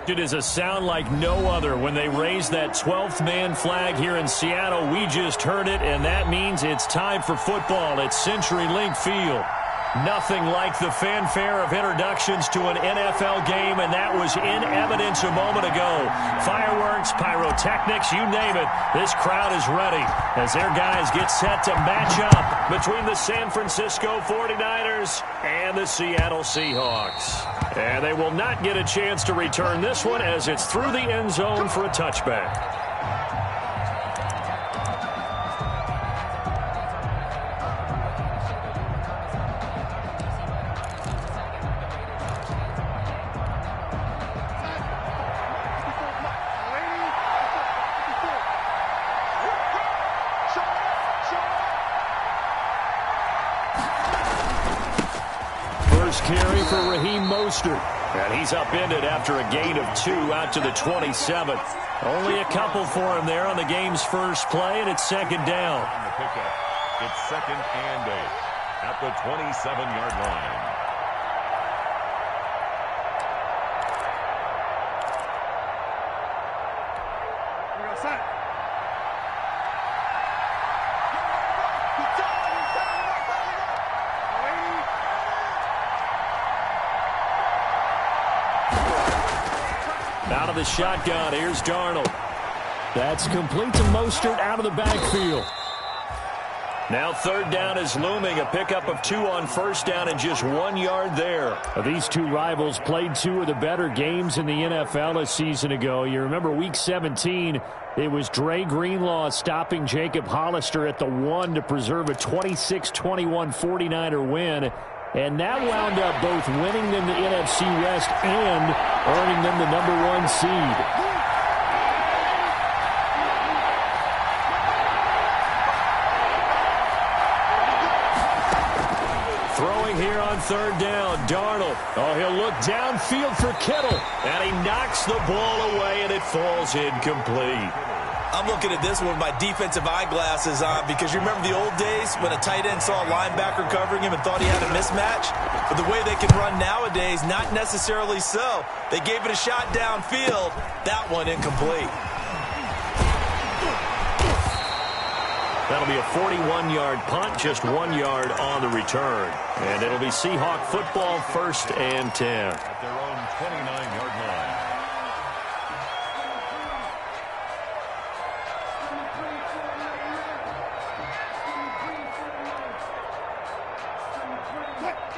It is a sound like no other when they raise that 12th man flag here in Seattle. We just heard it, and that means it's time for football at CenturyLink Field. Nothing like the fanfare of introductions to an NFL game, and that was in evidence a moment ago. Fireworks, pyrotechnics, you name it. This crowd is ready as their guys get set to match up between the San Francisco 49ers and the Seattle Seahawks. And they will not get a chance to return this one as it's through the end zone for a touchback. Carry for Raheem Mostert. And he's upended after a gain of 2 out to the 27th. Only a couple for him there on the game's first play, and it's second down. On the pickup, it's 2nd and 8 at the 27-yard line. Out of the shotgun, here's Darnold. That's complete to Mostert out of the backfield. Now 3rd down is looming, a pickup of 2 on 1st down and just 1 yard there. These two rivals played 2 of the better games in the NFL a season ago. You remember week 17, it was Dre Greenlaw stopping Jacob Hollister at the 1 to preserve a 26-21 49er win. And that wound up both winning them the NFC West and earning them the #1 seed. Throwing here on 3rd down, Darnold. Oh, he'll look downfield for Kittle. And he knocks the ball away, and it falls incomplete. I'm looking at this one with my defensive eyeglasses on because you remember the old days when a tight end saw a linebacker covering him and thought he had a mismatch? But the way they can run nowadays, not necessarily so. They gave it a shot downfield. That one incomplete. That'll be a 41-yard punt, just 1 yard on the return. And it'll be Seahawk football, 1st and 10. At their own 29-yard line.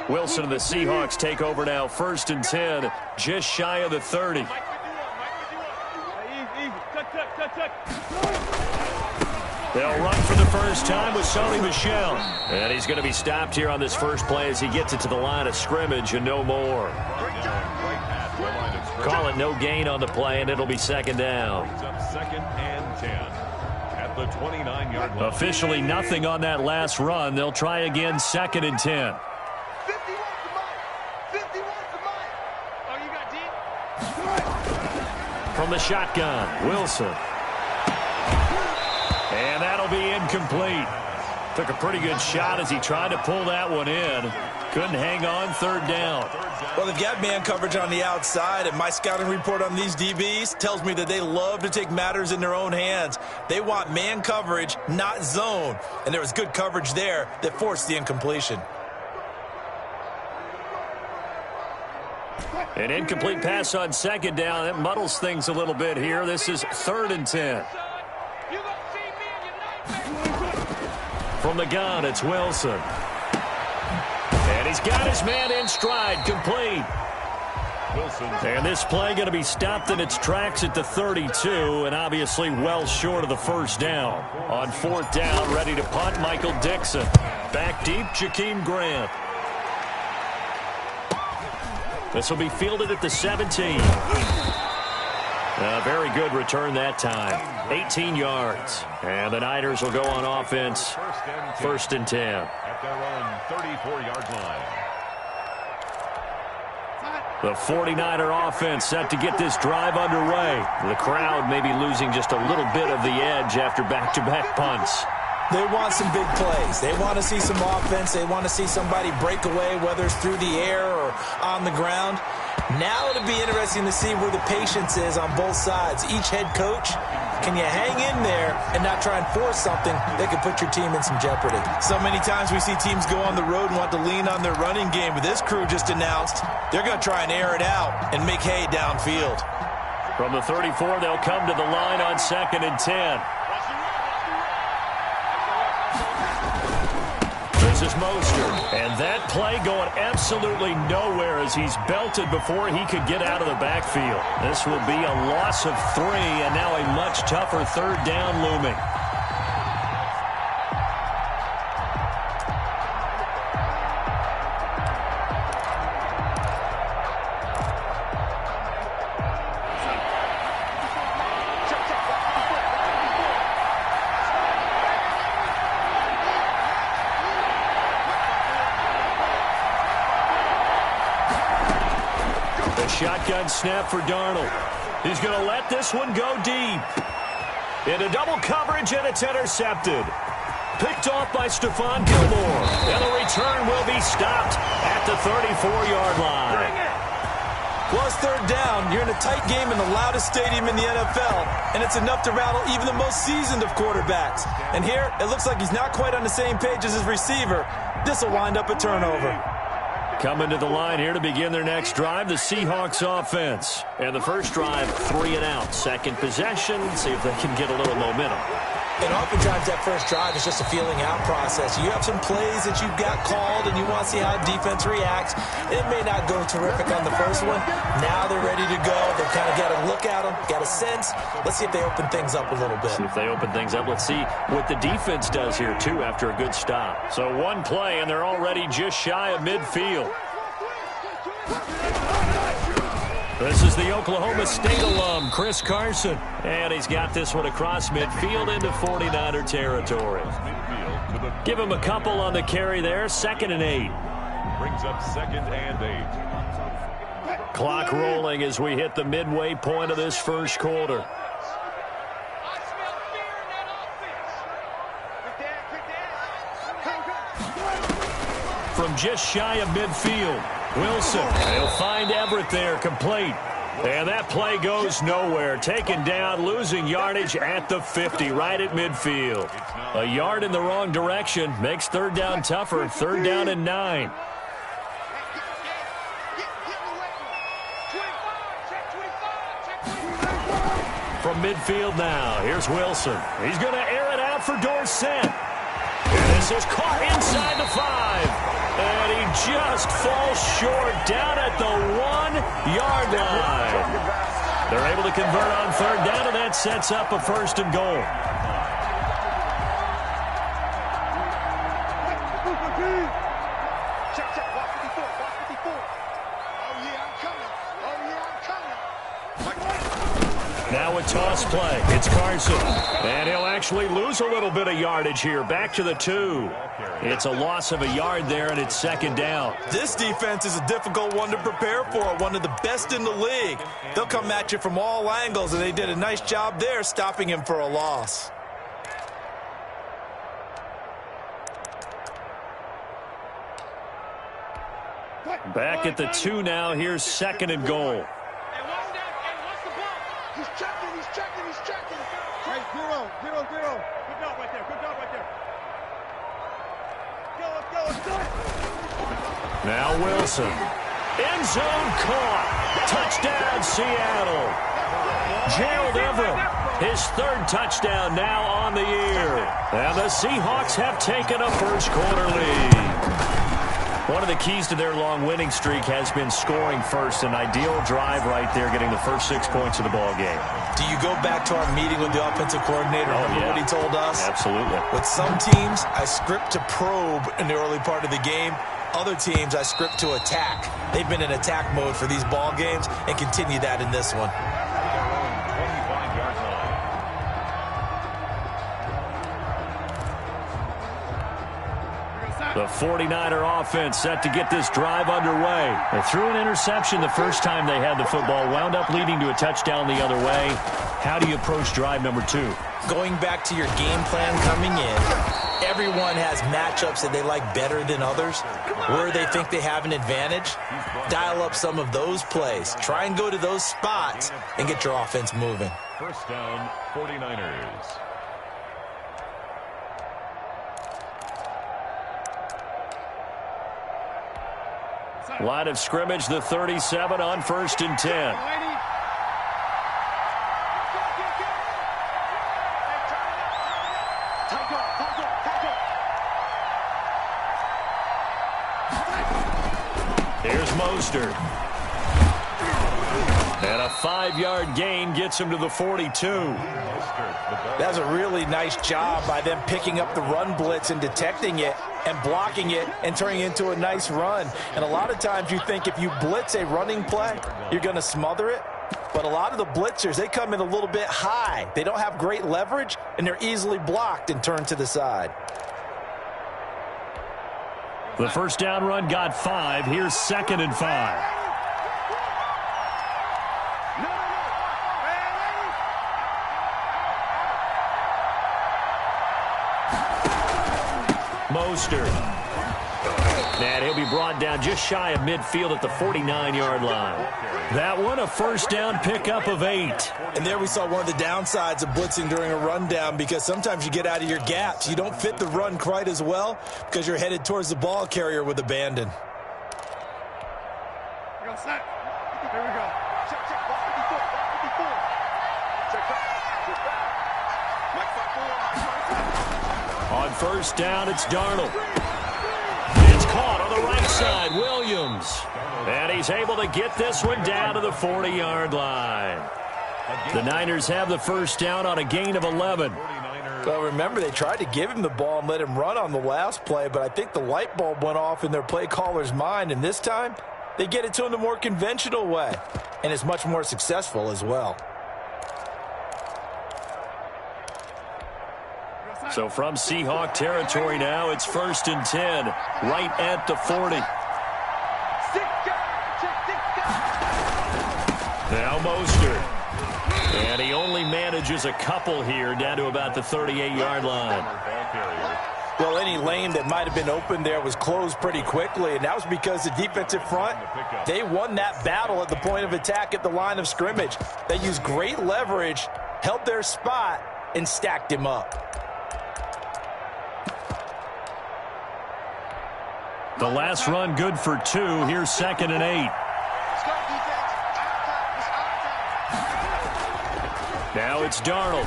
Wilson and the Seahawks take over now, 1st and 10, just shy of the 30. They'll run for the first time with Sony Michel. And he's going to be stopped here on this first play as he gets it to the line of scrimmage and no more. Call it no gain on the play, and it'll be 2nd down. 2nd and 10 at the 29-yard line. Officially nothing on that last run. They'll try again, 2nd and 10. From the shotgun, Wilson. And that'll be incomplete. Took a pretty good shot as he tried to pull that one in. Couldn't hang on, 3rd down. Well, they've got man coverage on the outside, and my scouting report on these DBs tells me that they love to take matters in their own hands. They want man coverage, not zone. And there was good coverage there that forced the incompletion. An incomplete pass on 2nd down. That muddles things a little bit here. This is 3rd and 10. From the gun, it's Wilson. And he's got his man in stride, complete. And this play going to be stopped in its tracks at the 32, and obviously well short of the 1st down. On 4th down, ready to punt, Michael Dixon. Back deep, Jakeem Grant. This will be fielded at the 17. Very good return that time. 18 yards. And the Niners will go on offense. 1st and 10. At their own 34-yard line. The 49er offense set to get this drive underway. The crowd may be losing just a little bit of the edge after back-to-back punts. They want some big plays. They want to see some offense. They want to see somebody break away, whether it's through the air or on the ground. Now it'll be interesting to see where the patience is on both sides. Each head coach, can you hang in there and not try and force something that could put your team in some jeopardy? So many times we see teams go on the road and want to lean on their running game. But this crew just announced they're going to try and air it out and make hay downfield. From the 34, they'll come to the line on 2nd and 10. This is Mostert, and that play going absolutely nowhere as he's belted before he could get out of the backfield. This will be a loss of 3, and now a much tougher 3rd down looming. Shotgun snap for Darnold. He's going to let this one go deep. Into double coverage, and it's intercepted. Picked off by Stephon Gilmore. And the return will be stopped at the 34-yard line. Plus 3rd down, you're in a tight game in the loudest stadium in the NFL, and it's enough to rattle even the most seasoned of quarterbacks. And here, it looks like he's not quite on the same page as his receiver. This will wind up a turnover. Coming to the line here to begin their next drive, the Seahawks offense. And the first drive, 3 and out. Second possession, see if they can get a little momentum. And oftentimes that first drive is just a feeling out process. You have some plays that you've got called and you want to see how defense reacts. It may not go terrific on the first one. Now they're ready to go. They've kind of got to look at them, got a sense. Let's see if they open things up a little bit. See if they open things up. Let's see what the defense does here, too, after a good stop. So one play, and they're already just shy of midfield. This is the Oklahoma State alum, Chris Carson. And he's got this one across midfield into 49er territory. Give him a couple on the carry there. 2nd and 8. Brings up 2nd and 8. Clock rolling as we hit the midway point of this first quarter. From just shy of midfield, Wilson, he'll find Everett there, complete. And that play goes nowhere. Taken down, losing yardage at the 50, right at midfield. A yard in the wrong direction makes 3rd down tougher. 3rd down and 9. From midfield now, here's Wilson. He's going to air it out for Dorsett. And this is caught inside the 5. And he just falls short down at the 1-yard line. They're able to convert on 3rd down, and that sets up a 1st and goal. Now a toss play. It's Carson. And he'll actually lose a little bit of yardage here. Back to the 2. It's a loss of a yard there, and it's 2nd down. This defense is a difficult one to prepare for, one of the best in the league. They'll come at you from all angles, and they did a nice job there stopping him for a loss. Back at the 2 now. Here's 2nd and goal. He's checking. Hey, zero. Good job right there. Let's go. Now Wilson. End zone caught. Touchdown, Seattle. Gerald Everett, his 3rd touchdown now on the year. And the Seahawks have taken a first quarter lead. One of the keys to their long winning streak has been scoring first. An ideal drive right there, getting the first 6 points of the ball game. Do you go back to our meeting with the offensive coordinator? Remember what he told us? Absolutely. With some teams, I script to probe in the early part of the game. Other teams, I script to attack. They've been in attack mode for these ball games and continue that in this one. The 49er offense set to get this drive underway. They threw an interception the first time they had the football, wound up leading to a touchdown the other way. How do you approach drive number 2? Going back to your game plan coming in, everyone has matchups that they like better than others, where they think they have an advantage. Dial up some of those plays. Try and go to those spots and get your offense moving. First down, 49ers. Line of scrimmage, the 37 on 1st and 10. Here's Mostert. And a 5-yard gain gets him to the 42. That's a really nice job by them picking up the run blitz and detecting it and blocking it and turning it into a nice run. And a lot of times you think if you blitz a running play, you're going to smother it. But a lot of the blitzers, they come in a little bit high. They don't have great leverage, and they're easily blocked and turned to the side. The first down run got 5. Here's 2nd and 5. Mostert. And he'll be brought down just shy of midfield at the 49-yard line. That one, a first down pickup of 8. And there we saw one of the downsides of blitzing during a rundown, because sometimes you get out of your gaps. You don't fit the run quite as well because you're headed towards the ball carrier with abandon. Here we go. Check, 154, 154. Check back. On first down, it's Darnold. It's caught on the right side, Williams. And he's able to get this one down to the 40-yard line. The Niners have the first down on a gain of 11. Well, remember, they tried to give him the ball and let him run on the last play, but I think the light bulb went off in their play caller's mind, and this time they get it to him the more conventional way, and it's much more successful as well. So from Seahawk territory now, it's 1st and 10, right at the 40. Now Mostert. And he only manages a couple here down to about the 38-yard line. Well, any lane that might have been open there was closed pretty quickly, and that was because the defensive front, they won that battle at the point of attack at the line of scrimmage. They used great leverage, held their spot, and stacked him up. The last run good for 2. Here's 2nd and 8. Now it's Darnold.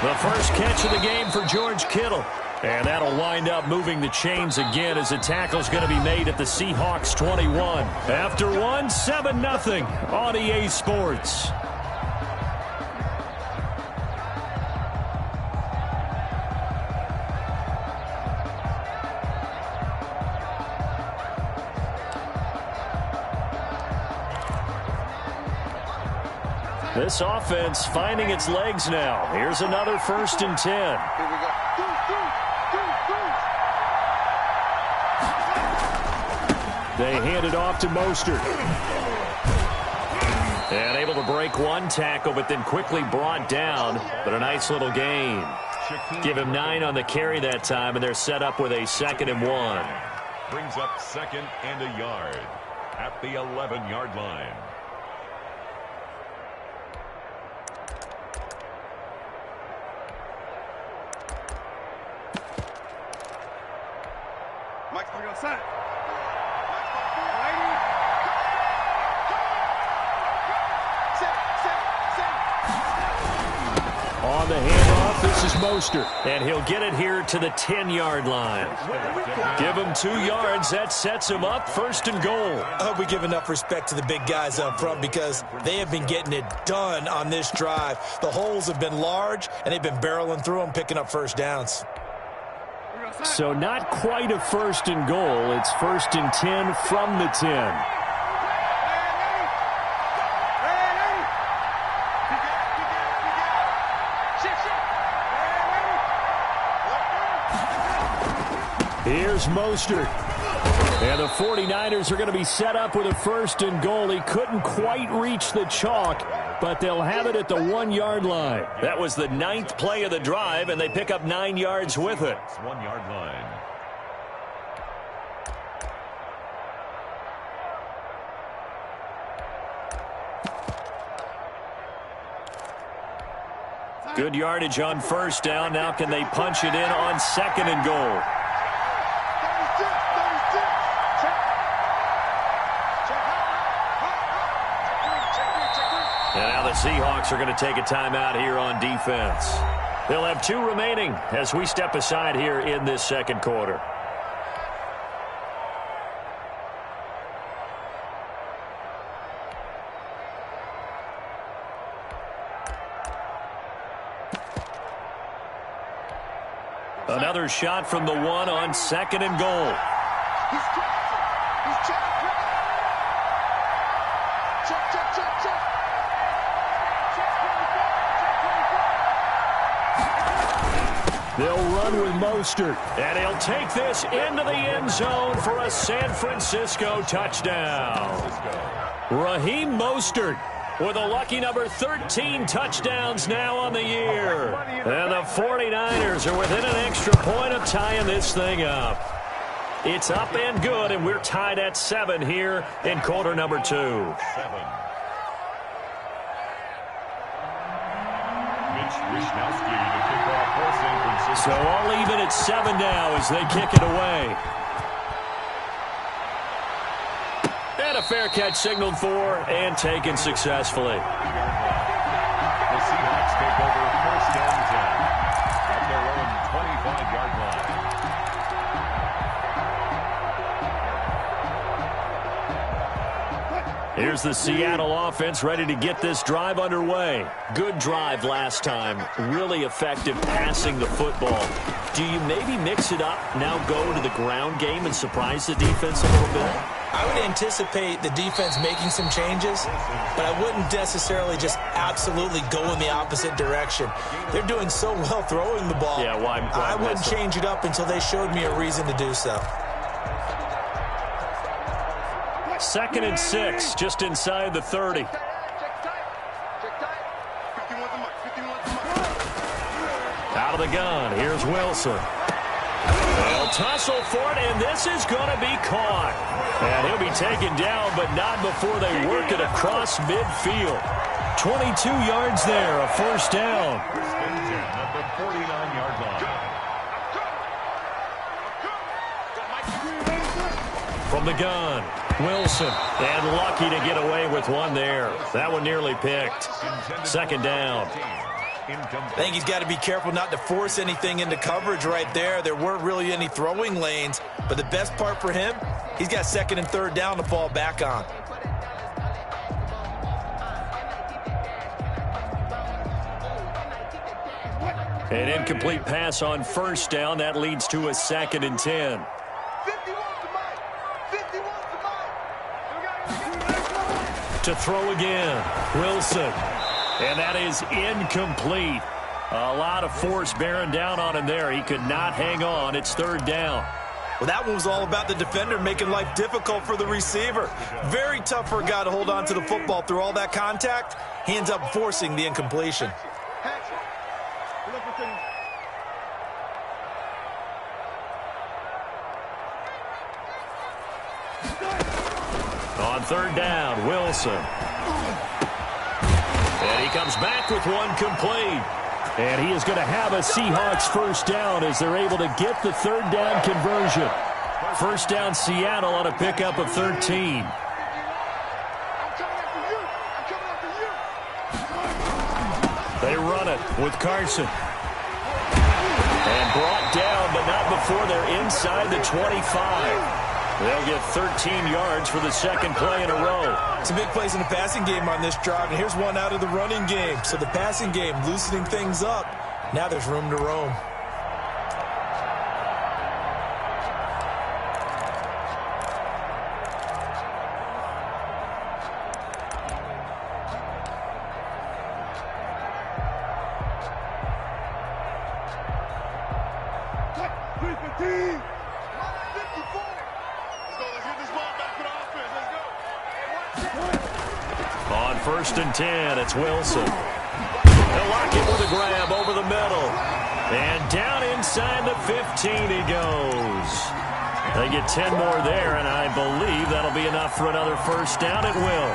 The first catch of the game for George Kittle. And that'll wind up moving the chains again as a tackle's going to be made at the Seahawks 21. After one, 7-0 on EA Sports. This offense finding its legs now. Here's another 1st and 10. Here we go. They hand it off to Mostert. And able to break one tackle, but then quickly brought down. But a nice little gain. Give him 9 on the carry that time, and they're set up with a 2nd and 1. Brings up 2nd and a yard at the 11-yard line. Mike's going to go set. On the handoff, this is Mostert. And he'll get it here to the 10-yard line. Give him 2 yards. That sets him up 1st and goal. I hope we give enough respect to the big guys up front, because they have been getting it done on this drive. The holes have been large, and they've been barreling through them, picking up first downs. So not quite a 1st and goal. It's 1st and 10 from the 10. Here's Mostert. And the 49ers are going to be set up with a 1st and goal. He couldn't quite reach the chalk. but they'll have it at the 1-yard line. That was the 9th play of the drive, and they pick up 9 yards with it. 1-yard line. Good yardage on first down. Now can they punch it in on 2nd and goal? And now the Seahawks are going to take a timeout here on defense. They'll have 2 remaining as we step aside here in this second quarter. Another shot from the 1 on 2nd and goal. They'll run with Mostert, and he'll take this into the end zone for a San Francisco touchdown. Raheem Mostert with a lucky number 13 touchdowns now on the year. And the 49ers are within an extra point of tying this thing up. It's up and good, and we're tied at 7 here in quarter number 2. 7. Wishnowski to kick off for San Francisco. So all even at 7 now as they kick it away. And a fair catch signaled for and taken successfully. The Seahawks take over 1st and 10 at their own 25-yard line. Here's the Seattle offense ready to get this drive underway. Good drive last time. Really effective passing the football. Do you maybe mix it up, now go to the ground game and surprise the defense a little bit? I would anticipate the defense making some changes, but I wouldn't necessarily just absolutely go in the opposite direction. They're doing so well throwing the ball. Yeah, well, I wouldn't change it up until they showed me a reason to do so. 2nd and 6, just inside the 30. Out of the gun, here's Wilson. They'll tussle for it, and this is going to be caught. And he'll be taken down, but not before they work it across midfield. 22 yards there, a 1st down. At the 49-yard line. From the gun, Wilson, and lucky to get away with one there. That one nearly picked. 2nd down. I think he's got to be careful not to force anything into coverage right there. There weren't really any throwing lanes, but the best part for him, he's got 2nd and 3rd down to fall back on. An incomplete pass on 1st down. That leads to a 2nd and 10. To throw again, Wilson. And that is incomplete. A lot of force bearing down on him there. He could not hang on. It's 3rd down. Well, that one was all about the defender making life difficult for the receiver. Very tough for a guy to hold on to the football through all that contact. He ends up forcing the incompletion. On 3rd down, Wilson. And he comes back with one complete. And he is going to have a Seahawks 1st down as they're able to get the 3rd down conversion. 1st down, Seattle on a pickup of 13. They run it with Carson. And brought down, but not before they're inside the 25. They'll get 13 yards for the 2nd play in a row. Some big plays in the passing game on this drive, and here's one out of the running game. So the passing game loosening things up. Now there's room to roam. first and 10. It's Wilson. They'll lock it with a grab over the middle. And down inside the 15 he goes. They get 10 more there, and I believe that'll be enough for another first down. It will.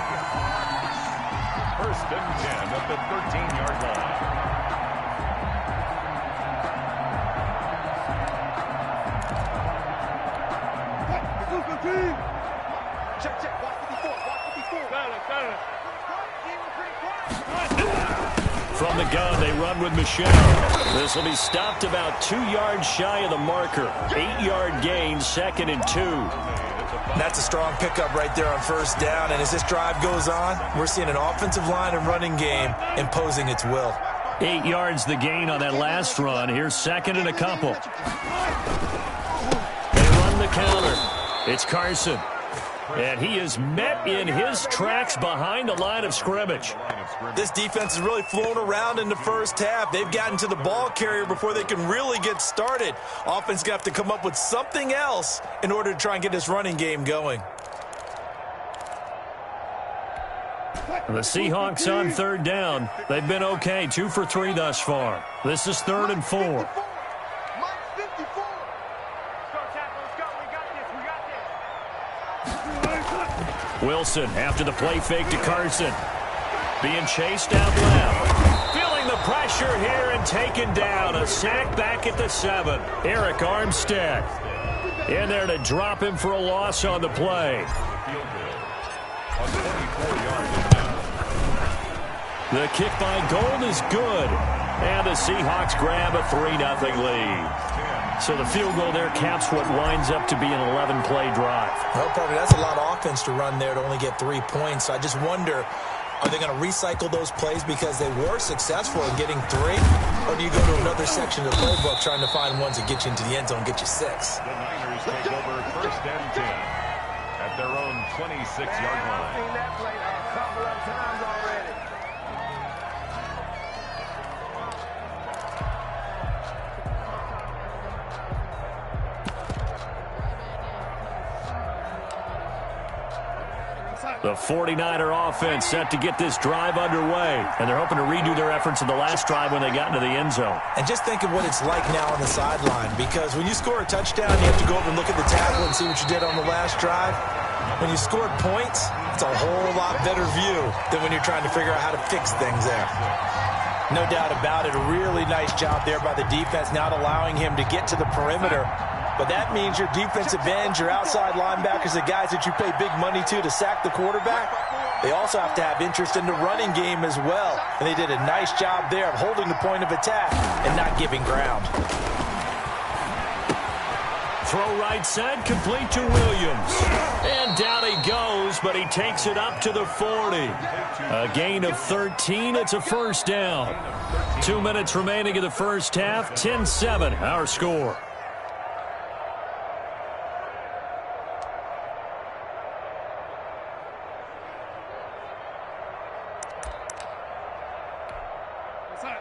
First and 10 at the 13-yard line. Check. Watch 54. From the gun, they run with Michelle. This will be stopped about 2 yards shy of the marker. 8-yard gain, 2nd and 2. That's a strong pickup right there on first down. And as this drive goes on, we're seeing an offensive line and running game imposing its will. 8 yards the gain on that last run. Here's 2nd and a couple. They run the counter. It's Carson. And he is met in his tracks behind the line of scrimmage. This defense has really flown around in the first half. They've gotten to the ball carrier before they can really get started. Offense going to have to come up with something else in order to try and get this running game going. The Seahawks on third down. They've been okay, 2 for 3 thus far. This is 3rd and 4. Wilson after the play fake to Carson. Being chased out left. Feeling the pressure here and taken down. A sack back at the 7. Eric Armstead in there to drop him for a loss on the play. The kick by Gold is good. And the Seahawks grab a 3-0 lead. So the field goal there caps what winds up to be an 11-play drive. Well, probably that's a lot of offense to run there to only get 3 points. So I just wonder, are they going to recycle those plays because they were successful in getting 3? Or do you go to another section of the playbook trying to find ones that get you into the end zone and get you 6? The Niners take over first and 10 at their own 26-yard line. I've seen that play a couple of times already. The 49er offense set to get this drive underway. And they're hoping to redo their efforts in the last drive when they got into the end zone. And just think of what it's like now on the sideline. Because when you score a touchdown, you have to go over and look at the tackle and see what you did on the last drive. When you scored points, it's a whole lot better view than when you're trying to figure out how to fix things there. No doubt about it. A really nice job there by the defense, not allowing him to get to the perimeter. But that means your defensive ends, your outside linebackers, the guys that you pay big money to sack the quarterback, they also have to have interest in the running game as well. And they did a nice job there of holding the point of attack and not giving ground. Throw right side, complete to Williams. And down he goes, but he takes it up to the 40. A gain of 13. It's a first down. 2 minutes remaining in the first half. 10-7, our score.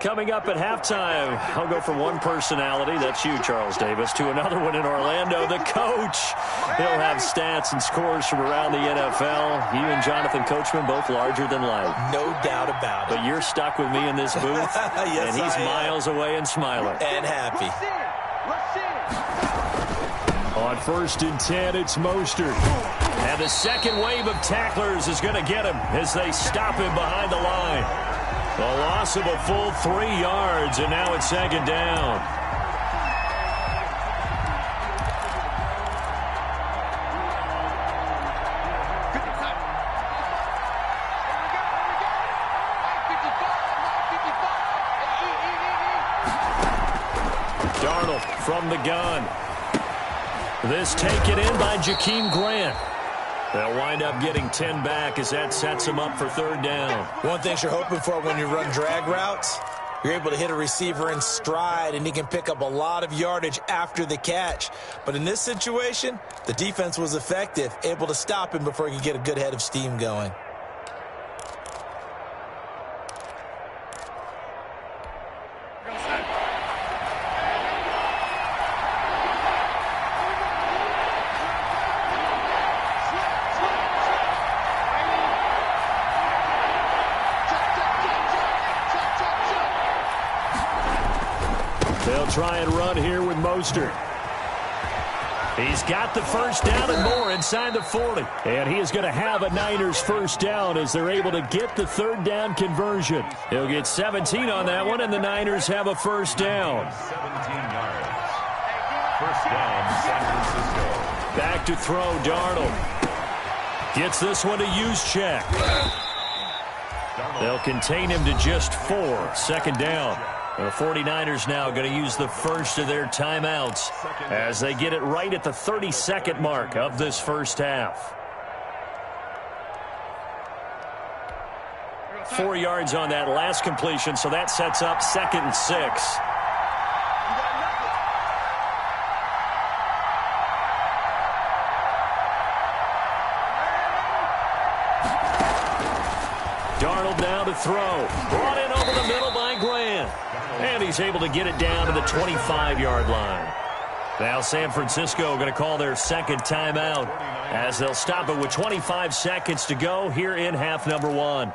Coming up at halftime, I'll go from one personality, that's you, Charles Davis, to another one in Orlando, the coach. He'll have stats and scores from around the NFL. You and Jonathan Coachman, both larger than life. No doubt about it. But you're stuck with me in this booth, yes, and he's miles away and smiling. And happy. On first and 10, it's Mostert. And the second wave of tacklers is going to get him as they stop him behind the line. A loss of a full 3 yards, and now it's second down. Darnold from the gun. This taken in by Jakeem Grant. They'll wind up getting 10 back as that sets them up for third down. One thing you're hoping for when you run drag routes, you're able to hit a receiver in stride, and he can pick up a lot of yardage after the catch. But in this situation, the defense was effective, able to stop him before he could get a good head of steam going. They'll try and run here with Mostert. He's got the first down and more inside the 40. And he is going to have a Niners first down as they're able to get the third down conversion. He'll get 17 on that one, and the Niners have a first down. 17 yards. First down, San Francisco. Back to throw, Darnold. Gets this one to Juszczyk. They'll contain him to just 4. Second down. The 49ers now going to use the first of their timeouts as they get it right at the 30-second mark of this first half. 4 yards on that last completion, so that sets up 2nd and 6. Darnold now to throw. Brought in over the middle by Grant. And he's able to get it down to the 25-yard line. Now San Francisco going to call their second timeout as they'll stop it with 25 seconds to go here in half number 1.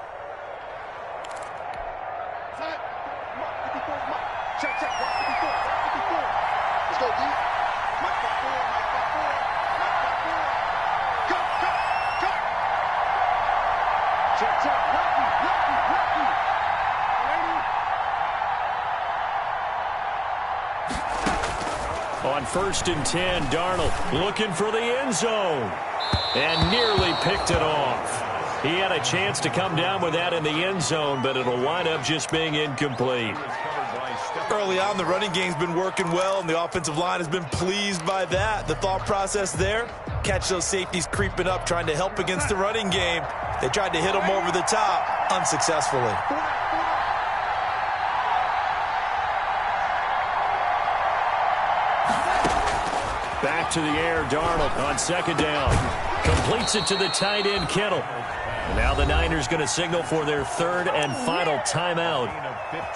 On 1st and 10, Darnold looking for the end zone and nearly picked it off. He had a chance to come down with that in the end zone, but it'll wind up just being incomplete. Early on, the running game's been working well, and the offensive line has been pleased by that. The thought process there, catch those safeties creeping up, trying to help against the running game. They tried to hit them over the top, unsuccessfully. Back to the air, Darnold on 2nd down. Completes it to the tight end, Kittle. And now the Niners going to signal for their 3rd and final timeout,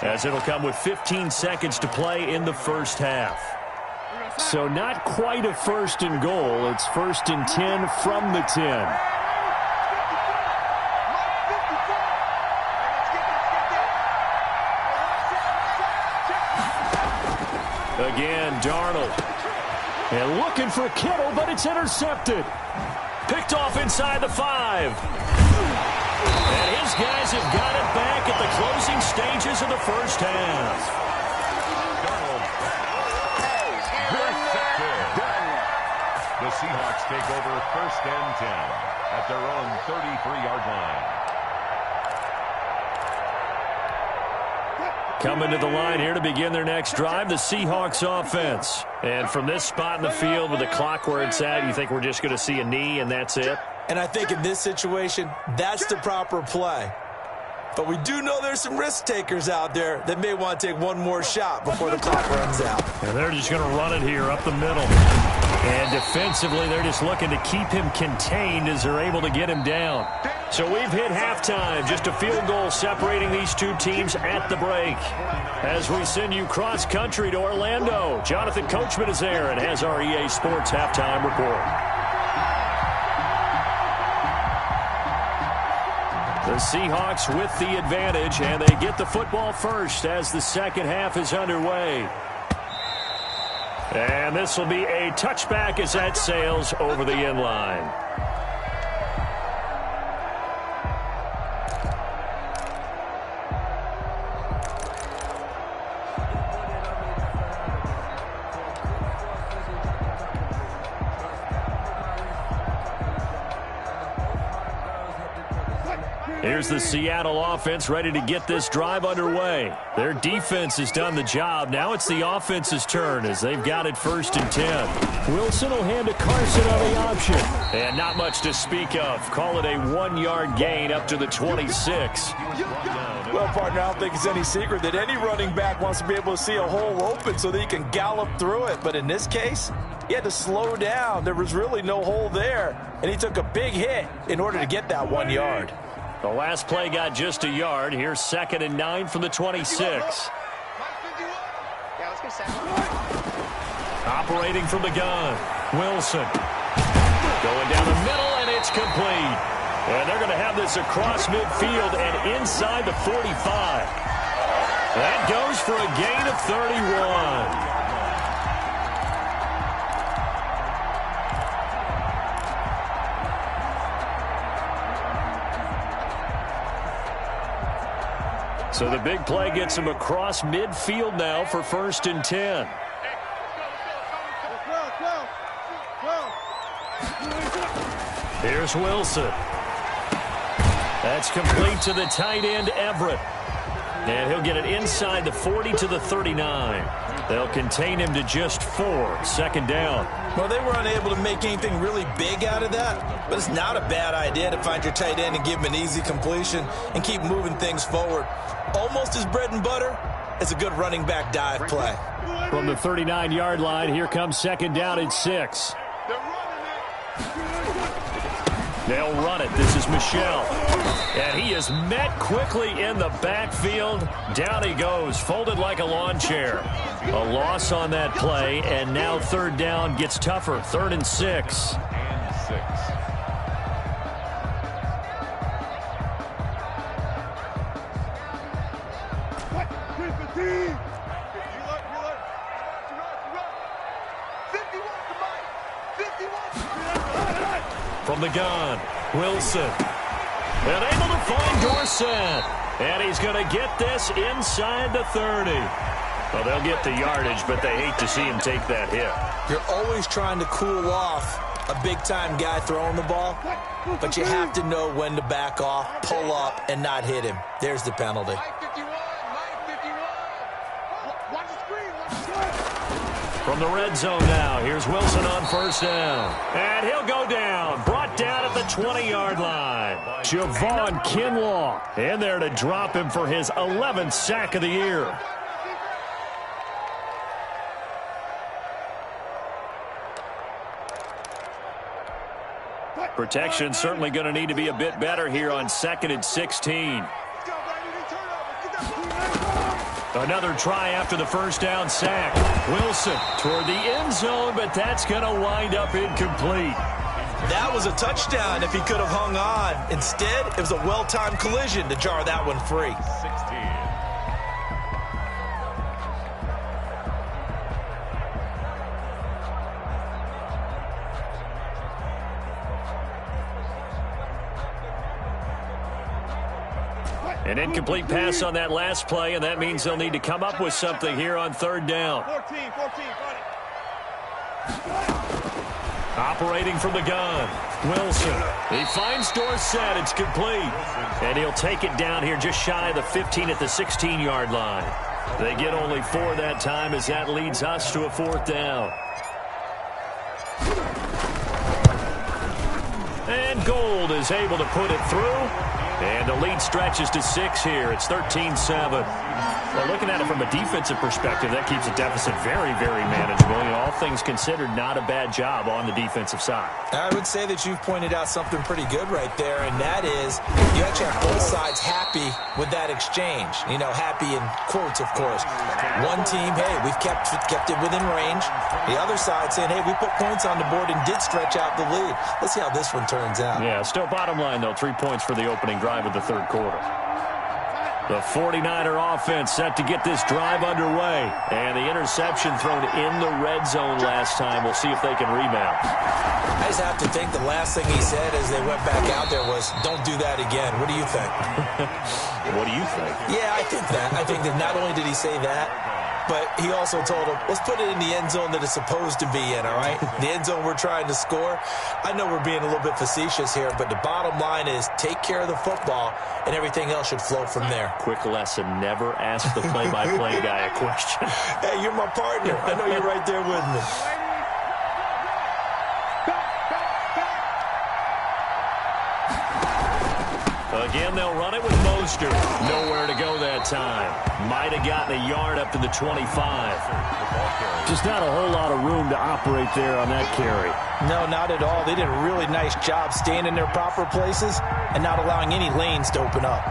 as it'll come with 15 seconds to play in the first half. So not quite a 1st and goal. It's 1st and 10 from the 10. Again, Darnold. And looking for Kittle, but it's intercepted. Picked off inside the 5. And his guys have got it back at the closing stages of the first half. The Seahawks take over 1st and 10 at their own 33-yard line. Coming to the line here to begin their next drive, the Seahawks offense. And from this spot in the field with the clock where it's at, you think we're just going to see a knee and that's it? And I think in this situation, that's the proper play. But we do know there's some risk takers out there that may want to take one more shot before the clock runs out. And they're just going to run it here up the middle. And defensively, they're just looking to keep him contained as they're able to get him down. So we've hit halftime. Just a field goal separating these two teams at the break. As we send you cross-country to Orlando, Jonathan Coachman is there and has our EA Sports halftime report. The Seahawks with the advantage, and they get the football first as the second half is underway. And this will be a touchback as that sails over the end line. Here's the Seattle offense ready to get this drive underway. Their defense has done the job. Now it's the offense's turn as they've got it 1st and 10. Wilson will hand to Carson on the option. And not much to speak of. Call it a 1-yard gain up to the 26. Well, partner, I don't think it's any secret that any running back wants to be able to see a hole open so that he can gallop through it. But in this case, he had to slow down. There was really no hole there. And he took a big hit in order to get that 1 yard. The last play got just a yard. Here's 2nd and 9 from the 26. Operating from the gun. Wilson. Going down the middle, and it's complete. And they're going to have this across midfield and inside the 45. That goes for a gain of 31. So the big play gets him across midfield now for 1st and 10. Here's Wilson. That's complete to the tight end, Everett. And he'll get it inside the 40 to the 39. They'll contain him to just 4. 2nd down. Well, they were unable to make anything really big out of that, but it's not a bad idea to find your tight end and give him an easy completion and keep moving things forward. Almost as bread and butter as a good running back dive play. From the 39-yard line, here comes 2nd down and 6. They'll run it. This is Michel. And he is met quickly in the backfield. Down he goes, folded like a lawn chair. A loss on that play, and now 3rd down gets tougher. 3rd and 6. From the gun, Wilson. And able to find Dorsett. And he's going to get this inside the 30. Well, they'll get the yardage, but they hate to see him take that hit. You're always trying to cool off a big-time guy throwing the ball, but you have to know when to back off, pull up, and not hit him. There's the penalty. From the red zone now, here's Wilson on 1st down. And he'll go down, brought down at the 20-yard line. Javon Kinlaw in there to drop him for his 11th sack of the year. Protection certainly going to need to be a bit better here on 2nd and 16. Another try after the 1st down sack. Wilson toward the end zone, but that's going to wind up incomplete. That was a touchdown if he could have hung on. Instead, it was a well-timed collision to jar that one free. 16. An incomplete pass on that last play, and that means they'll need to come up with something here on 3rd down. 14. Operating from the gun, Wilson. He finds Dorsett. It's complete. And he'll take it down here just shy of the 15 at the 16-yard line. They get only 4 that time as that leads us to a 4th down. And Gold is able to put it through. And the lead stretches to 6 here. It's 13-7. Well, looking at it from a defensive perspective, that keeps the deficit very, very manageable. You know, all things considered, not a bad job on the defensive side. I would say that you've pointed out something pretty good right there, and that is you actually have both sides happy with that exchange. You know, happy in quotes, of course. One team, hey, we've kept it within range. The other side saying, hey, we put points on the board and did stretch out the lead. Let's see how this one turns out. Yeah, still bottom line, though, 3 points for the opening drive of the 3rd quarter. The 49er offense set to get this drive underway. And the interception thrown in the red zone last time. We'll see if they can rebound. I just have to think the last thing he said as they went back out there was, don't do that again. What do you think? What do you think? Yeah, I think that. I think that not only did he say that, but he also told him, let's put it in the end zone that it's supposed to be in, all right? The end zone we're trying to score. I know we're being a little bit facetious here, but the bottom line is take care of the football, and everything else should flow from there. Quick lesson, never ask the play-by-play guy a question. Hey, you're my partner. I know you're right there with me. Again, they'll run it with Mostert. Nowhere to go that time. Might have gotten a yard up to the 25. Just not a whole lot of room to operate there on that carry. No, not at all. They did a really nice job staying in their proper places and not allowing any lanes to open up.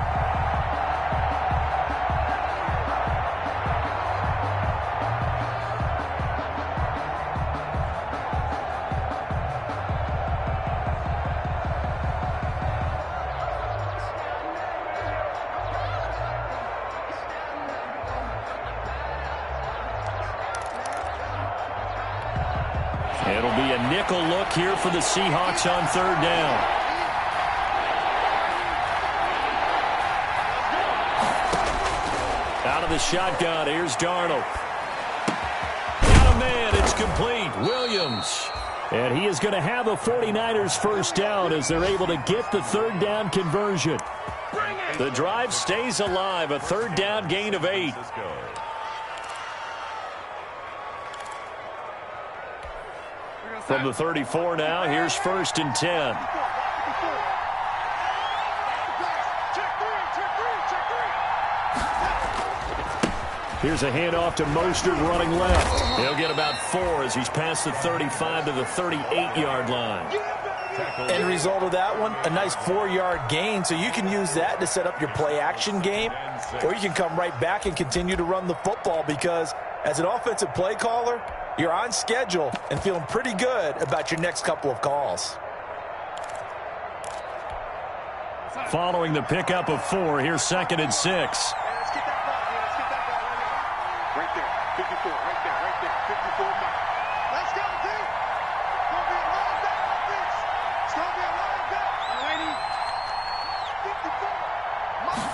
It'll be a nickel look here for the Seahawks on third down. Out of the shotgun, here's Darnold. Got a man, it's complete. Williams. And he is going to have a 49ers first down as they're able to get the third down conversion. The drive stays alive, a third down gain of 8. From the 34 now, here's 1st and 10. Here's a handoff to Mostert running left. He'll get about 4 as he's past the 35 to the 38-yard line. End result of that one, a nice 4-yard gain, so you can use that to set up your play-action game, or you can come right back and continue to run the football because as an offensive play caller, you're on schedule and feeling pretty good about your next couple of calls. Following the pickup of 4, here's 2nd and 6. Right there, 54, right there, 54 miles. Let's go, team. It's going to be a long day on this. It's going to be a long day. Alrighty. 54 miles.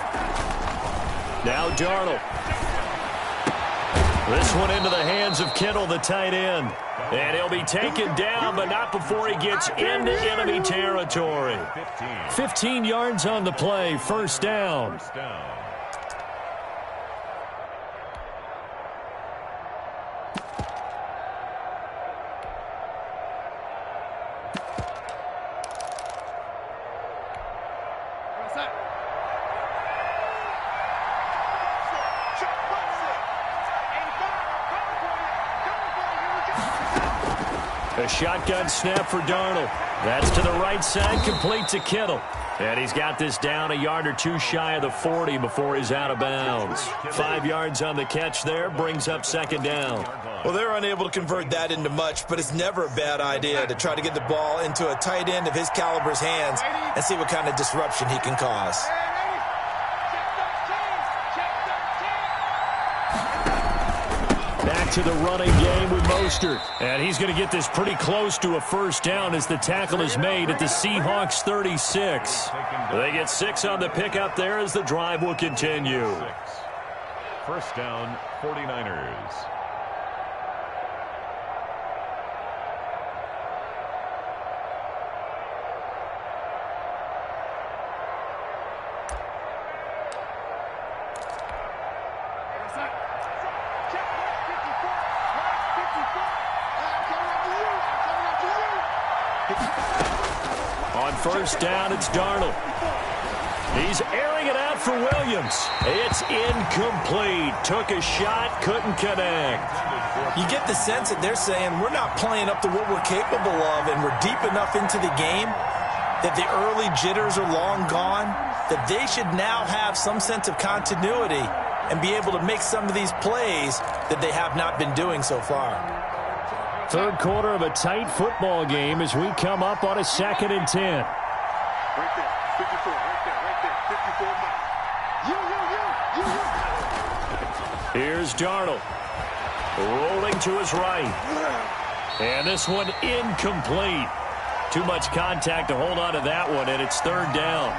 Now Darnold. This one into the hands of Kittle, the tight end. And he'll be taken down, but not before he gets into enemy territory. 15 yards on the play, first down. A shotgun snap for Darnold. That's to the right side, complete to Kittle. And he's got this down a yard or 2 shy of the 40 before he's out of bounds. 5 yards on the catch there, brings up 2nd down. Well, they're unable to convert that into much, but it's never a bad idea to try to get the ball into a tight end of his caliber's hands and see what kind of disruption he can cause. Back to the running game with Mostert. And he's going to get this pretty close to a first down as the tackle is made at the Seahawks 36. They get 6 on the pickup there as the drive will continue. First down, 49ers. On first down, it's Darnold. He's airing it out for Williams. It's incomplete. Took a shot, couldn't connect. You get the sense that they're saying we're not playing up to what we're capable of, and we're deep enough into the game that the early jitters are long gone, that they should now have some sense of continuity and be able to make some of these plays that they have not been doing so far. Third quarter of a tight football game as we come up on a 2nd and 10. Right there, 54, right there, 54 miles. You. Here's Darnold. Rolling to his right. And this one incomplete. Too much contact to hold on to that one, and it's 3rd down.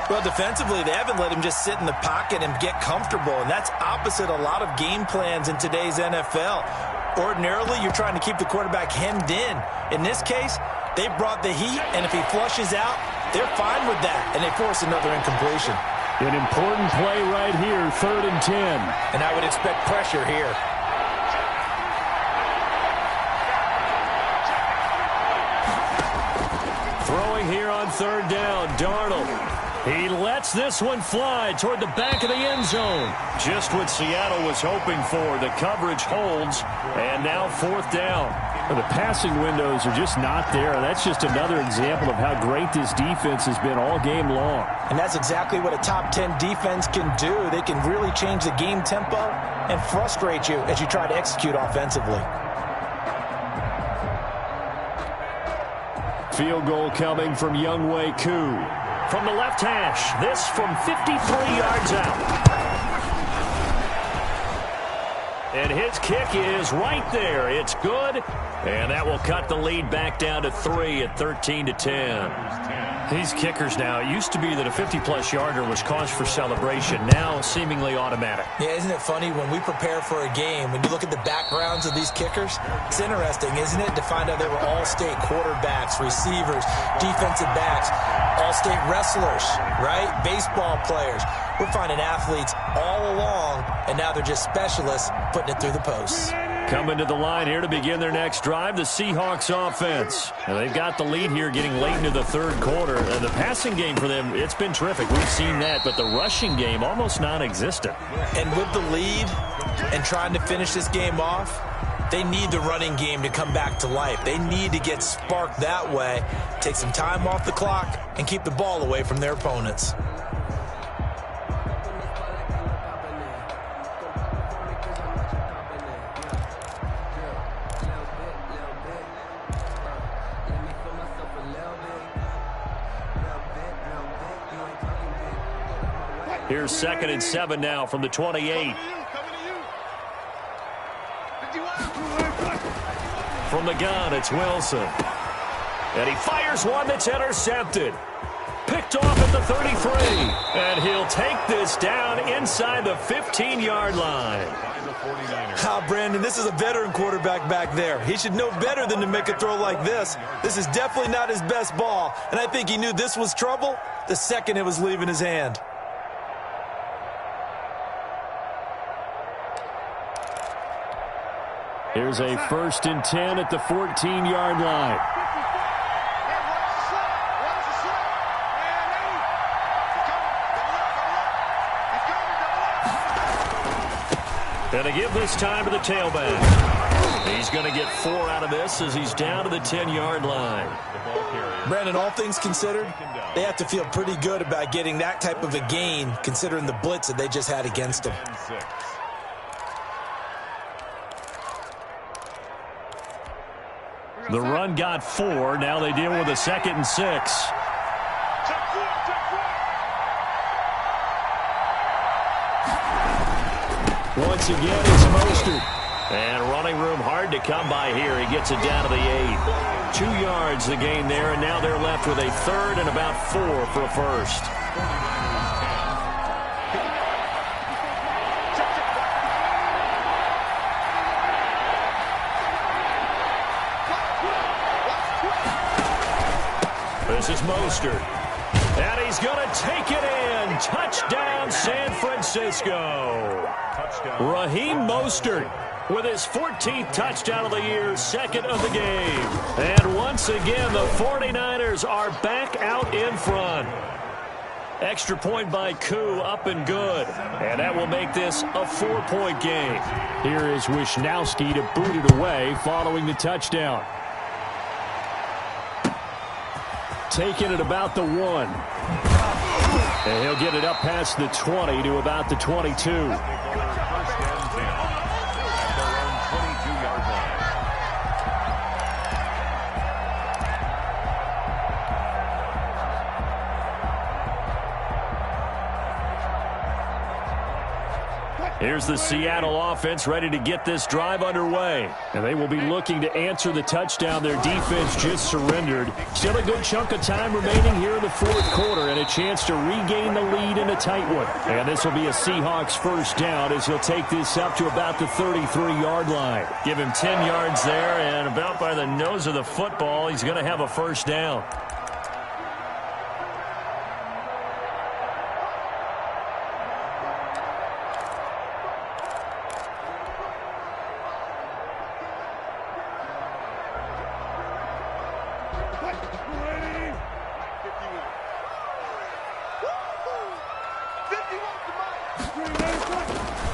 Well, defensively, they haven't let him just sit in the pocket and get comfortable, and that's opposite a lot of game plans in today's NFL. Ordinarily, you're trying to keep the quarterback hemmed in. In this case, they brought the heat, and if he flushes out, they're fine with that, and they force another incompletion. An important play right here, 3rd and 10. And I would expect pressure here. Throwing here on 3rd down, Darnold. He lets this one fly toward the back of the end zone. Just what Seattle was hoping for. The coverage holds, and now 4th down. Well, the passing windows are just not there. That's just another example of how great this defense has been all game long. And that's exactly what a top 10 defense can do. They can really change the game tempo and frustrate you as you try to execute offensively. Field goal coming from Younghoe Koo. From the left hash, this from 53 yards out. And his kick is right there. It's good. And that will cut the lead back down to 3 at 13-10. These kickers now, it used to be that a 50-plus yarder was cause for celebration. Now seemingly automatic. Yeah, isn't it funny when we prepare for a game, when you look at the backgrounds of these kickers, it's interesting, isn't it, to find out they were all-state quarterbacks, receivers, defensive backs, all-state wrestlers, right? Baseball players. We're finding athletes all along, and now they're just specialists putting it through the posts. Coming to the line here to begin their next drive, the Seahawks offense. And they've got the lead here getting late into the third quarter. And the passing game for them, it's been terrific. We've seen that, but the rushing game almost non-existent. And with the lead and trying to finish this game off, they need the running game to come back to life. They need to get sparked that way, take some time off the clock, and keep the ball away from their opponents. Here's 2nd and 7 now from the 28. From the gun, it's Wilson. And he fires one that's intercepted. Picked off at the 33. And he'll take this down inside the 15-yard line. Brandon, this is a veteran quarterback back there. He should know better than to make a throw like this. This is definitely not his best ball. And I think he knew this was trouble the second it was leaving his hand. Here's a 1st and 10 at the 14-yard line. And to give this time to the tailback. He's going to get 4 out of this as he's down to the 10-yard line. Brandon, all things considered, they have to feel pretty good about getting that type of a gain considering the blitz that they just had against them. The run got 4. Now they deal with a 2nd and 6. Once again, it's Mostert. And running room hard to come by here. He gets it down to the 8. 2 yards the gain there, and now they're left with a 3rd and about 4 for a 1st. This is Mostert. And he's going to take it in. Touchdown, San Francisco. Raheem Mostert with his 14th touchdown of the year, 2nd of the game. And once again, the 49ers are back out in front. Extra point by Koo, up and good. And that will make this a 4-point game. Here is Wishnowski to boot it away following the touchdown. Taking it about the 1. And he'll get it up past the 20 to about the 22. Here's the Seattle offense ready to get this drive underway. And they will be looking to answer the touchdown their defense just surrendered. Still a good chunk of time remaining here in the 4th quarter and a chance to regain the lead in a tight one. And this will be a Seahawks 1st down as he'll take this up to about the 33-yard line. Give him 10 yards there, and about by the nose of the football, he's going to have a 1st down.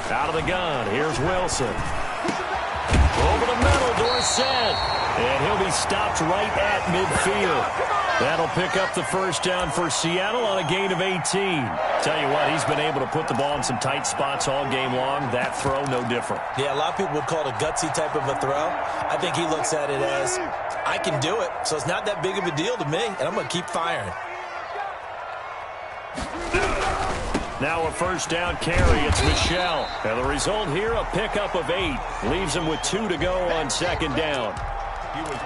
Out of the gun, here's Wilson. Over the middle, Dorsett. And he'll be stopped right at midfield. That'll pick up the 1st down for Seattle on a gain of 18. Tell you what, he's been able to put the ball in some tight spots all game long. That throw, no different. Yeah, a lot of people would call it a gutsy type of a throw. I think he looks at it as, I can do it, so it's not that big of a deal to me, and I'm going to keep firing. Now a first down carry. It's Michel. And the result here, a pickup of 8. Leaves him with 2 to go on second down.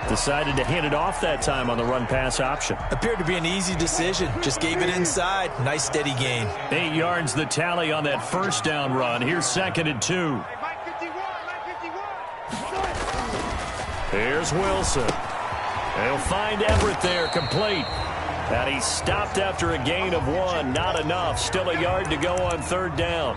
Decided to hand it off that time on the run-pass option. Appeared to be an easy decision. Just gave it inside. Nice steady gain. 8 yards the tally on that first down run. Here's 2nd and 2. Here's Wilson. He'll find Everett there, complete. And he stopped after a gain of 1. Not enough. Still a yard to go on 3rd down.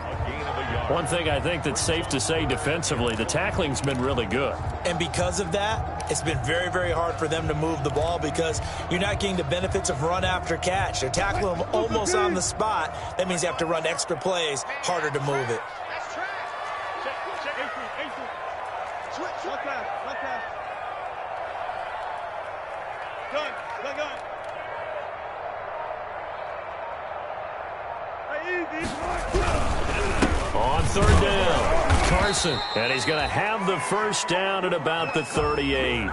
One thing I think that's safe to say defensively, the tackling's been really good. And because of that, it's been very, very hard for them to move the ball because you're not getting the benefits of run after catch. They're tackling them almost on the spot. That means you have to run extra plays, harder to move it. On 3rd down, Carson. And he's going to have the first down at about the 38.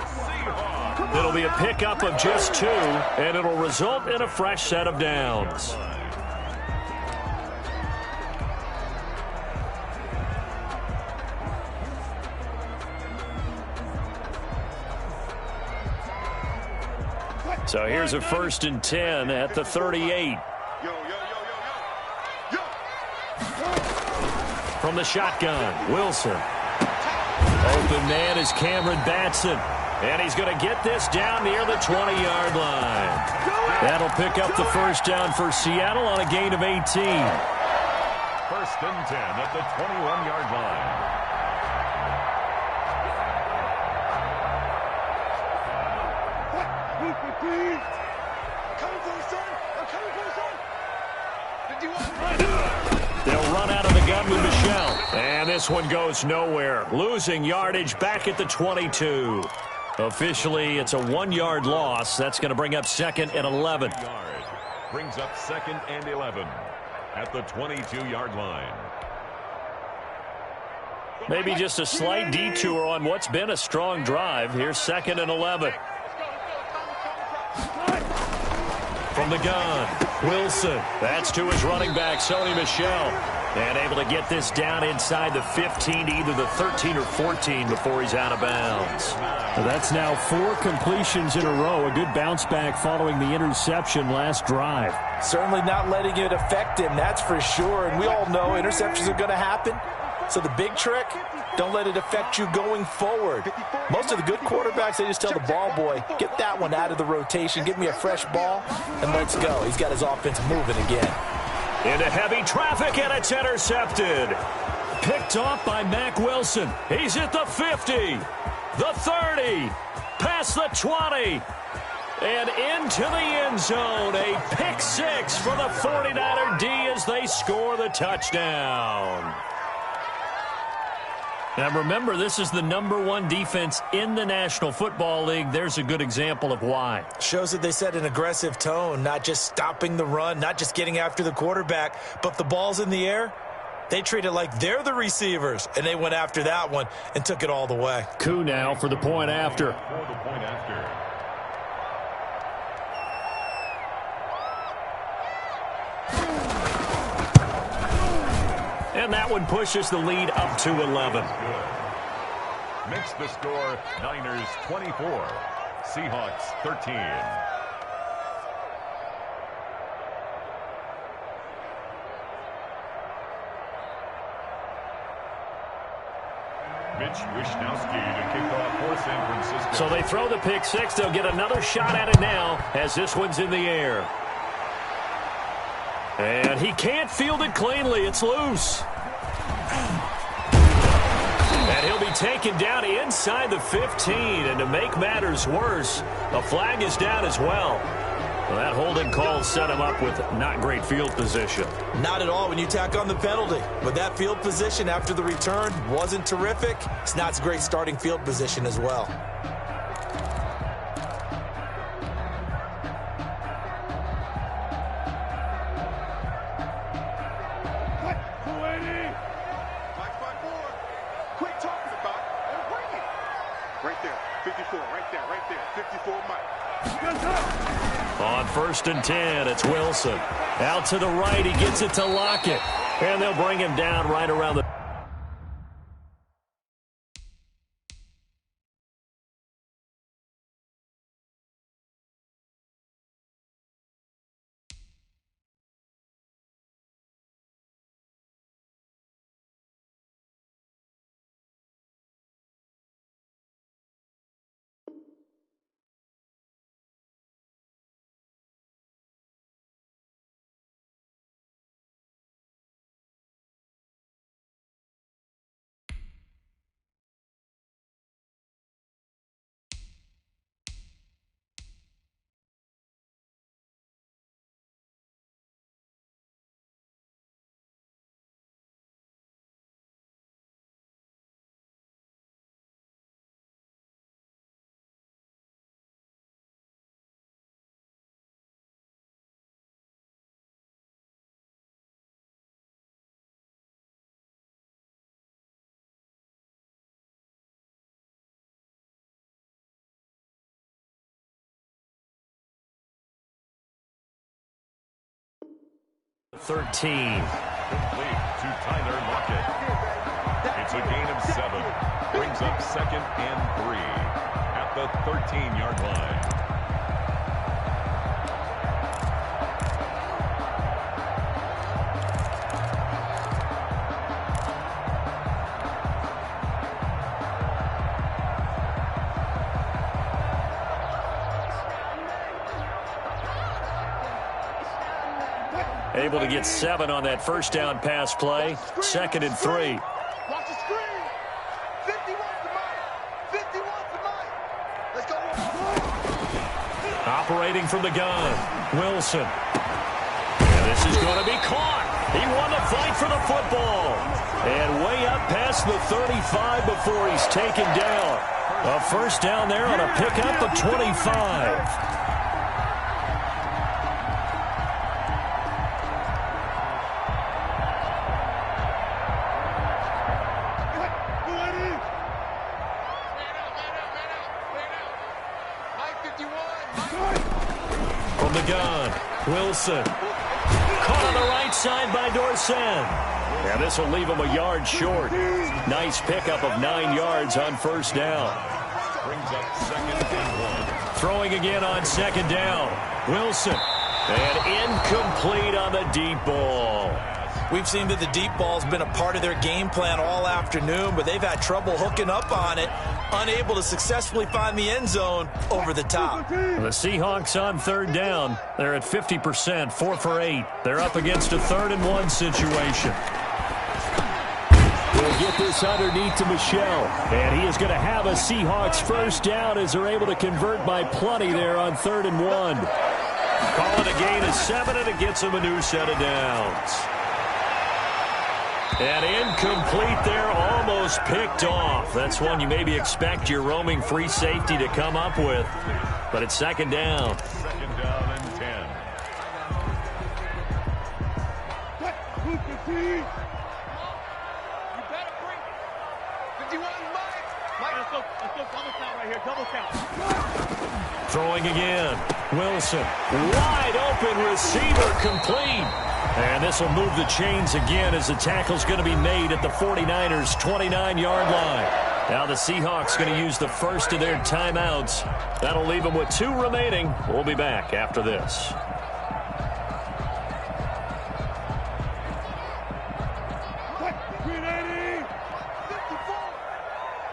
It'll be a pickup of just 2, and it'll result in a fresh set of downs. So here's a 1st and 10 at the 38. From the shotgun, Wilson. Open man is Cameron Batson. And he's going to get this down near the 20-yard line. That'll pick up the first down for Seattle on a gain of 18. 1st and 10 at the 21-yard line. They'll run out of the gun with Michel. And this one goes nowhere. Losing yardage back at the 22. Officially, it's a 1-yard loss. That's going to bring up 2nd and 11. Brings up 2nd and 11 at the 22-yard line. Maybe just a slight detour on what's been a strong drive. Here's 2nd and 11. From the gun, Wilson. That's to his running back, Sony Michel. And able to get this down inside the 15 to either the 13 or 14 before he's out of bounds. So that's now 4 completions in a row. A good bounce back following the interception last drive. Certainly not letting it affect him, that's for sure. And we all know interceptions are going to happen. So the big trick, don't let it affect you going forward. Most of the good quarterbacks, they just tell the ball boy, get that one out of the rotation, give me a fresh ball, and let's go. He's got his offense moving again. Into heavy traffic, and it's intercepted. Picked off by Mack Wilson. He's at the 50, the 30, past the 20, and into the end zone. A pick 6 for the 49er D as they score the touchdown. Now remember, this is the #1 defense in the National Football League. There's a good example of why. Shows that they set an aggressive tone, not just stopping the run, not just getting after the quarterback, but if the ball's in the air, they treat it like they're the receivers, and they went after that one and took it all the way. Coup now for the point after. And that one pushes the lead up to 11. Makes the score Niners 24, Seahawks 13. Mitch Wishnowski to kick off for San Francisco. So they throw the pick 6. They'll get another shot at it now as this one's in the air. And he can't field it cleanly. It's loose. And he'll be taken down inside the 15. And to make matters worse, a flag is down as well. Well, that holding call set him up with not great field position. Not at all when you tack on the penalty. But that field position after the return wasn't terrific. It's not a great starting field position as well. Quit talking about it and bring it. Right there, 54, right there, 54, Mike. On 1st and 10, it's Wilson. Out to the right, he gets it to Lockett. And they'll bring him down right around the... ...13. Complete to Tyler Lockett. It's a gain of 7. Brings up 2nd and 3 at the 13-yard line. Able to get 7 on that first down pass play. 2nd and 3. Watch the screen. 51 to Mike. 51 to Mike. Let's go. Operating from the gun, Wilson. And this is going to be caught. He won the fight for the football. And way up past the 35 before he's taken down. A first down there on a pickup of 25. From the gun, Wilson. Caught on the right side by Dorsen. And this will leave him a yard short. Nice pickup of 9 yards on first down. Brings up 2nd and 1. Throwing again on 2nd down. Wilson. And incomplete on the deep ball. We've seen that the deep ball's been a part of their game plan all afternoon, but they've had trouble hooking up on it, unable to successfully find the end zone over the top. The Seahawks on 3rd down. They're at 50%, 4 for 8. They're up against a 3rd and 1 situation. They'll get this underneath to Michelle. And he is going to have a Seahawks first down as they're able to convert by plenty there on 3rd and 1. Call it a gain of 7, and it gets him a new set of downs. And incomplete there, almost picked off. That's one you maybe expect your roaming free safety to come up with. But it's 2nd down. 2nd down and 10. You better bring 51 Mike. Mike, let's go double count right here. Double count. Throwing again. Wilson. Wide open receiver complete. And this will move the chains again as the tackle's going to be made at the 49ers' 29-yard line. Now the Seahawks going to use the first of their timeouts. That'll leave them with 2 remaining. We'll be back after this.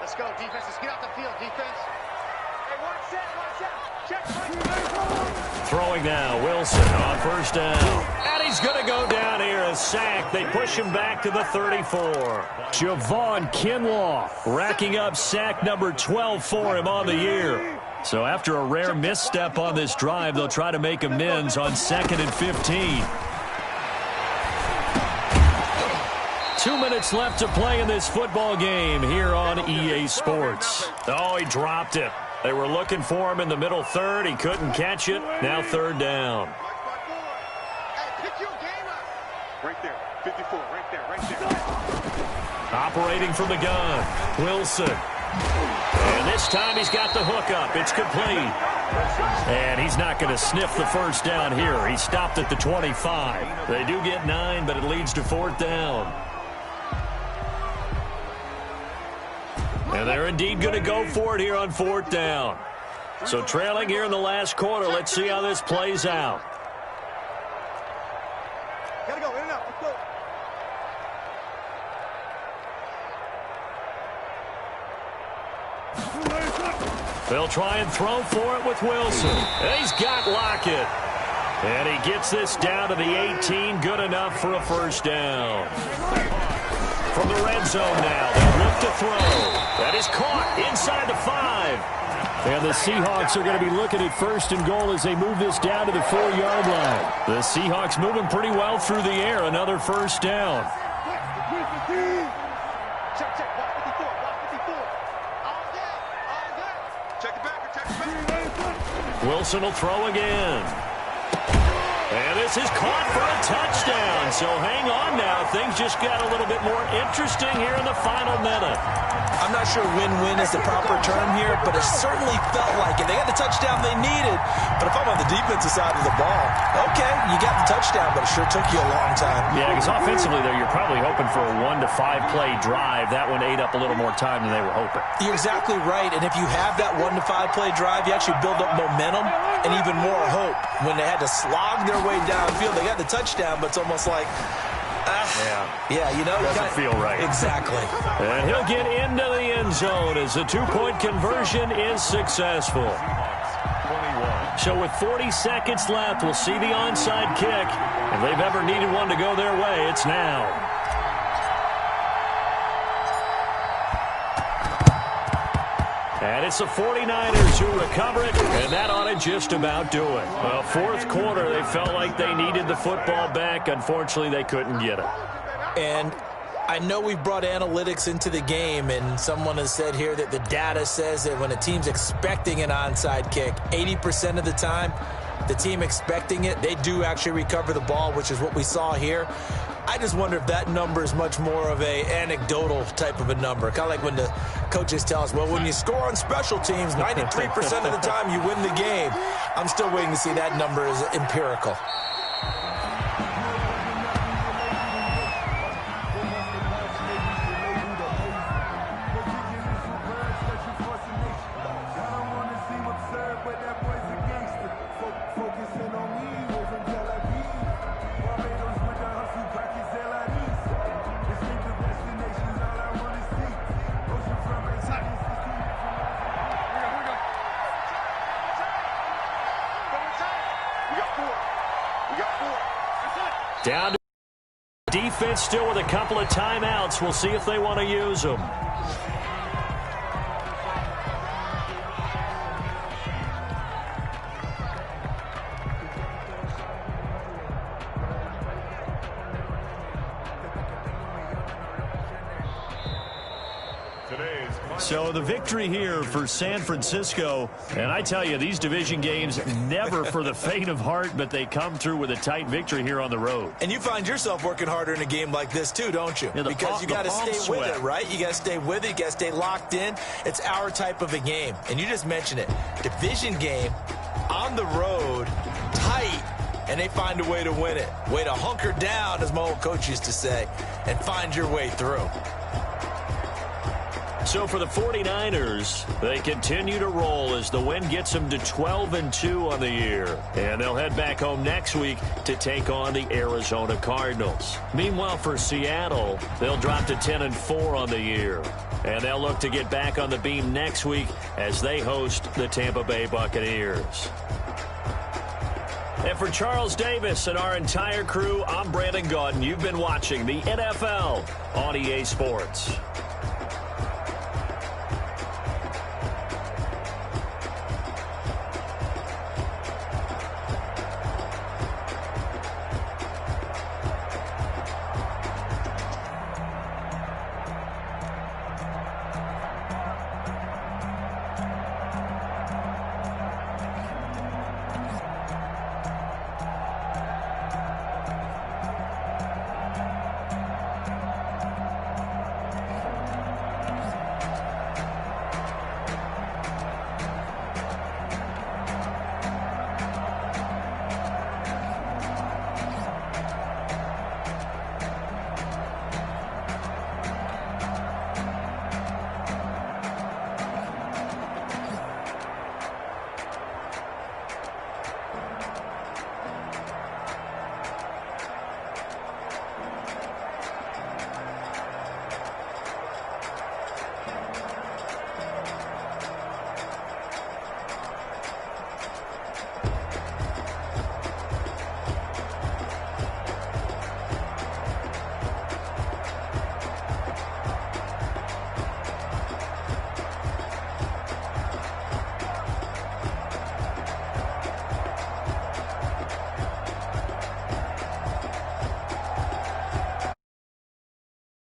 Let's go, defense. Let's get out the field, defense. Hey, watch that. Check. Throwing now, Wilson on first down. And he's going to go down here, a sack. They push him back to the 34. Javon Kinlaw racking up sack number 12 for him on the year. So after a rare misstep on this drive, they'll try to make amends on 2nd and 15. 2 minutes left to play in this football game here on EA Sports. Oh, he dropped it. They were looking for him in the middle 3rd. He couldn't catch it. Now 3rd down. Hey, pick your game up. Right there. 54. Right there. Operating from the gun. Wilson. And this time he's got the hook up. It's complete. And he's not going to sniff the first down here. He stopped at the 25. They do get 9, but it leads to 4th down. And they're indeed going to go for it here on 4th down. So trailing here in the last quarter. Let's see how this plays out. Gotta go, in and out. Let's go. They'll try and throw for it with Wilson. And he's got Lockett. And he gets this down to the 18. Good enough for a first down. From the red zone now, they'll look to throw. That is caught inside the 5. And the Seahawks are going to be looking at 1st and goal as they move this down to the 4-yard line. The Seahawks moving pretty well through the air. Another first down. Check, check. Block 54. Block 54. All day. All day. Check it back. Check it back. Wilson will throw again. And this is caught for a touchdown. So hang on now. Things just got a little bit more interesting here in the final minute. I'm not sure win-win is the proper term here, but it certainly felt like it. They got the touchdown they needed, but if I'm on the defensive side of the ball, okay, you got the touchdown, but it sure took you a long time. Yeah, because offensively, though, you're probably hoping for a 1 to 5 play drive. That one ate up a little more time than they were hoping. You're exactly right, and if you have that 1 to 5 play drive, you actually build up momentum and even more hope. When they had to slog their way downfield, they got the touchdown, but it's almost like, yeah, you know, doesn't feel right. Exactly. And he'll get into the end zone as the 2-point conversion is successful. 21. So with 40 seconds left, we'll see the onside kick. If they've ever needed one to go their way, it's now. And it's the 49ers who recover it, and that ought to just about do it. Well, 4th quarter, they felt like they needed the football back. Unfortunately, they couldn't get it. And I know we've brought analytics into the game, and someone has said here that the data says that when a team's expecting an onside kick, 80% of the time, the team expecting it, they do actually recover the ball, which is what we saw here. I just wonder if that number is much more of a anecdotal type of a number. Kind of like when the coaches tell us, well, when you score on special teams, 93% of the time you win the game. I'm still waiting to see that number is empirical. Down to defense still with a couple of timeouts. We'll see if they want to use them. So the victory here for San Francisco, and I tell you, these division games never for the faint of heart, but they come through with a tight victory here on the road. And you find yourself working harder in a game like this too, don't you? Yeah, because you got to stay with it, right? You got to stay with it. You got to stay locked in. It's our type of a game. And you just mentioned it. Division game on the road, tight, and they find a way to win it. Way to hunker down, as my old coach used to say, and find your way through. So for the 49ers, they continue to roll as the win gets them to 12-2 on the year. And they'll head back home next week to take on the Arizona Cardinals. Meanwhile, for Seattle, they'll drop to 10-4 on the year. And they'll look to get back on the beam next week as they host the Tampa Bay Buccaneers. And for Charles Davis and our entire crew, I'm Brandon Gaudin. You've been watching the NFL on EA Sports.